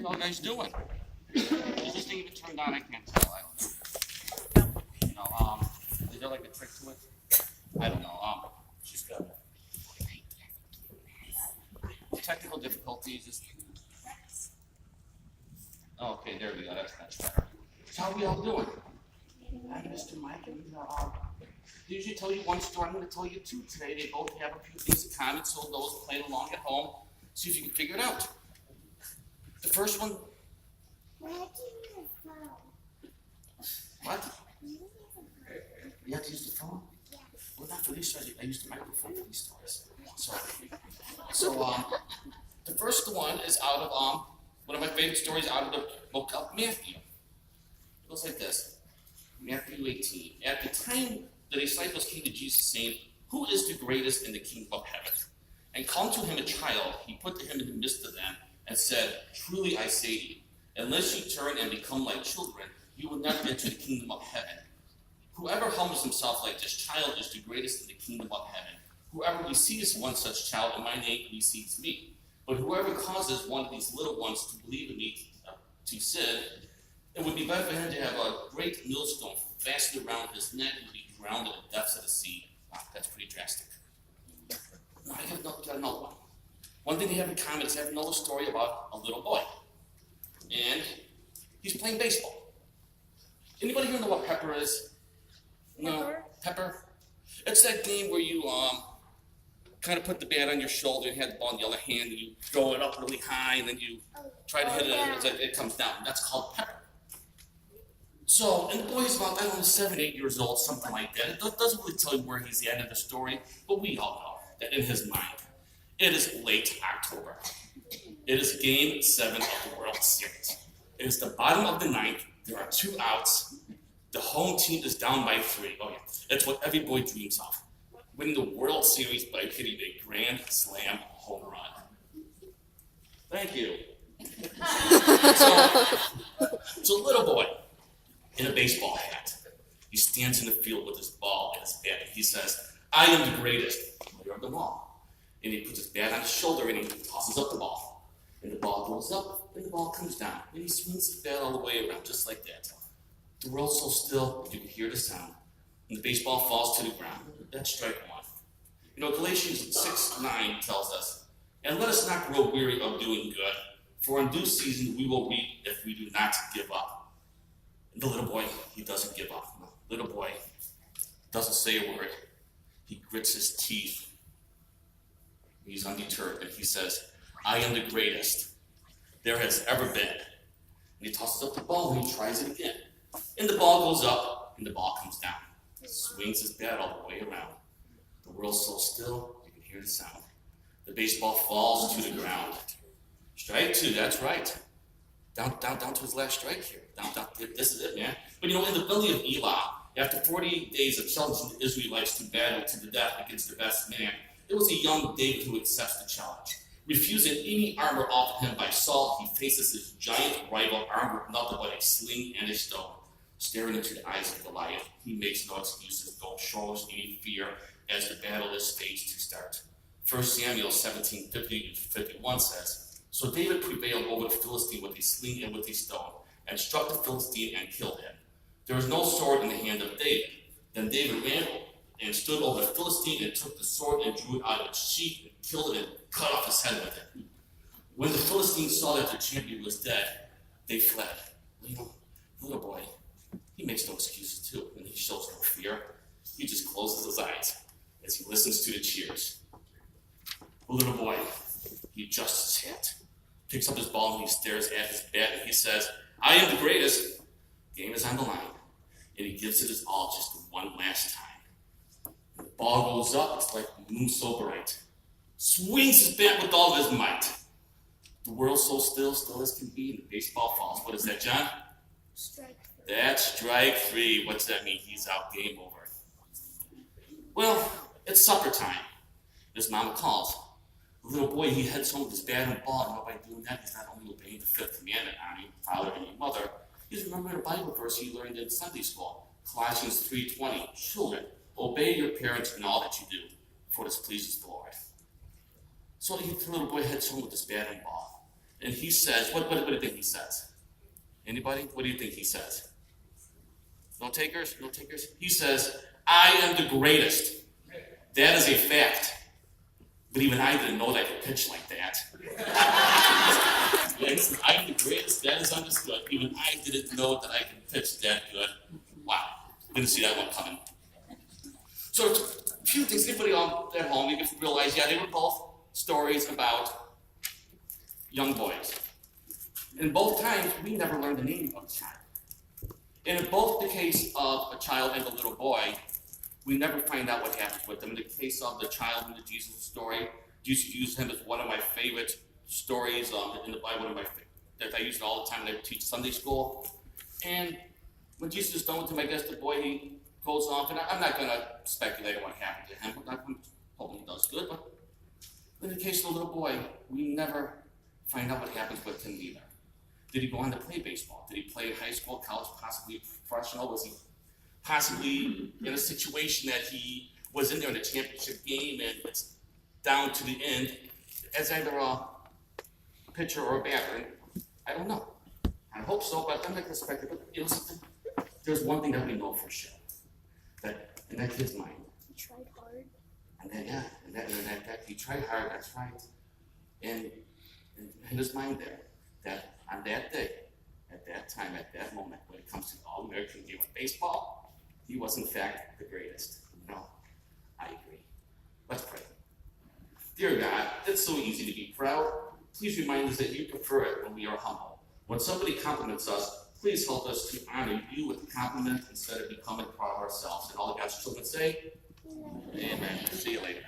y'all guys doing? Is this thing even turned on? I can't tell. I don't know. Is there like a trick to it? I don't know. She's got technical difficulties. Oh, okay, there we go. That's much better. So how are we all doing? I'm Mr. Mike, and I usually tell you one story. I'm going to tell you two today. They both have a few things in common, so those playing along at home, see if you can figure it out. The first one. Where do you use the phone? What? You You have to use the phone? Yeah. Well, not for these stories. I use the microphone for these stories. So, the first one is out of one of my favorite stories out of the book of Matthew. It goes like this: Matthew 18. At the time, the disciples came to Jesus, saying, "Who is the greatest in the kingdom of heaven?" And calling to him a child, he put him in the midst of them, and said, "Truly I say to you, unless you turn and become like children, you will not enter the kingdom of heaven. Whoever humbles himself like this child is the greatest in the kingdom of heaven. Whoever receives one such child in my name receives me. But whoever causes one of these little ones to believe in me to sin, it would be better for him to have a great millstone fastened around his neck and be drowned in the depths of the sea." Wow, that's pretty drastic. Now, I got another one. One thing they have in common is they have another story about a little boy. And he's playing baseball. Anybody here know what pepper is? No? Pepper? It's that game where you kind of put the bat on your shoulder and have the ball in the other hand, and you throw it up really high, and then you try to hit it, and it comes down. That's called pepper. So, and the boy's about, 7, 8 years old, something like that. It doesn't really tell you where he's at in the story, but we all know that in his mind, it is late October. It is Game 7 of the World Series. It is the bottom of the ninth. There are 2 outs. The home team is down by 3. Oh, yeah. It's what every boy dreams of. Winning the World Series by hitting a grand slam home run. Thank you. So a little boy in a baseball hat. He stands in the field with his ball and his bat, and he says, "I am the greatest player of them all." And he puts his bat on his shoulder and he tosses up the ball. And the ball goes up and the ball comes down. And he swings his bat all the way around, just like that. The world's so still that you can hear the sound. And the baseball falls to the ground. That's strike one. Galatians 6:9 tells us, "And let us not grow weary of doing good, for in due season we will reap if we do not give up." And the little boy, he doesn't give up. No, little boy doesn't say a word. He grits his teeth. He's undeterred, and he says, "I am the greatest there has ever been." And he tosses up the ball and he tries it again. And the ball goes up and the ball comes down. He swings his bat all the way around. The world's so still, you can hear the sound. The baseball falls to the ground. Strike 2, that's right. Down to his last strike here. Down, this is it, man. But in the valley of Elah, after 40 days of challenging the Israelites to battle to the death against their best man, it was a young David who accepts the challenge. Refusing any armor offered him by Saul, he faces his giant rival armed with nothing but a sling and a stone. Staring into the eyes of Goliath, he makes no excuses, nor shows any fear as the battle is staged to start. 1 Samuel 17:50-51 says, "So David prevailed over the Philistine with a sling and with a stone, and struck the Philistine and killed him. There was no sword in the hand of David. Then David ran and stood over the Philistine and took the sword and drew it out of its sheath and killed it and cut off his head with it. When the Philistines saw that their champion was dead, they fled." Little boy, he makes no excuses too, and he shows no fear. He just closes his eyes as he listens to the cheers. The little boy, he adjusts his hat, picks up his ball, and he stares at his bat, and he says, "I am the greatest." Game is on the line, and he gives it his all just one last time. And the ball goes up, it's like the moon so bright. Swings his bat with all of his might. The world's so still as can be, and the baseball falls. What is that, John? Strike 3. That's strike 3. What's that mean? He's out, game over. Well, it's supper time. His mama calls. The little boy, he heads home with his bat and ball, and by doing that, he's not only obeying the 5th commandment, honoring father and mother, he's remembering a Bible verse he learned in Sunday school, Colossians 3:20. "Children, obey your parents in all that you do, for this pleases the Lord." So the little boy heads home with his bat and ball. And he says, what do you think he says? Anybody? What do you think he says? No takers? No takers? He says, I am the greatest. That is a fact. But even I didn't know that I could pitch like that. Yes, I am the greatest. That is understood. Even I didn't know that I could pitch that good. Wow. Didn't see that one coming. So, a few things. Anybody at home, you can realize, yeah, they were both stories about young boys. In both times, we never learned the name of the child. And in both the case of a child and a little boy, we never find out what happens with them. In the case of the child in the Jesus story, Jesus used him as one of my favorite stories in the Bible, that I use it all the time when I teach Sunday school. And when Jesus is done with him, I guess the boy, he goes off, and I'm not going to speculate on what happened to him. I'm hoping he does good, but in the case of the little boy, we never find out what happens with him either. Did he go on to play baseball? Did he play high school, college, possibly professional? Was he possibly in a situation that he was in there in a championship game and it's down to the end as either a pitcher or a batter? I don't know. I hope so, but I'm not going to speculate. But you know something? There's one thing that we know for sure. That in that kid's mind. He tried hard. And then, yeah, that he tried hard, that's right. And in his mind there, that on that day, at that time, at that moment, when it comes to the All-American game of baseball, he was in fact the greatest. No, I agree. Let's pray. Dear God, it's so easy to be proud. Please remind us that you prefer it when we are humble. When somebody compliments us, please help us to honor you with a compliment instead of becoming proud of ourselves. And all of God's children say, Amen. See you later.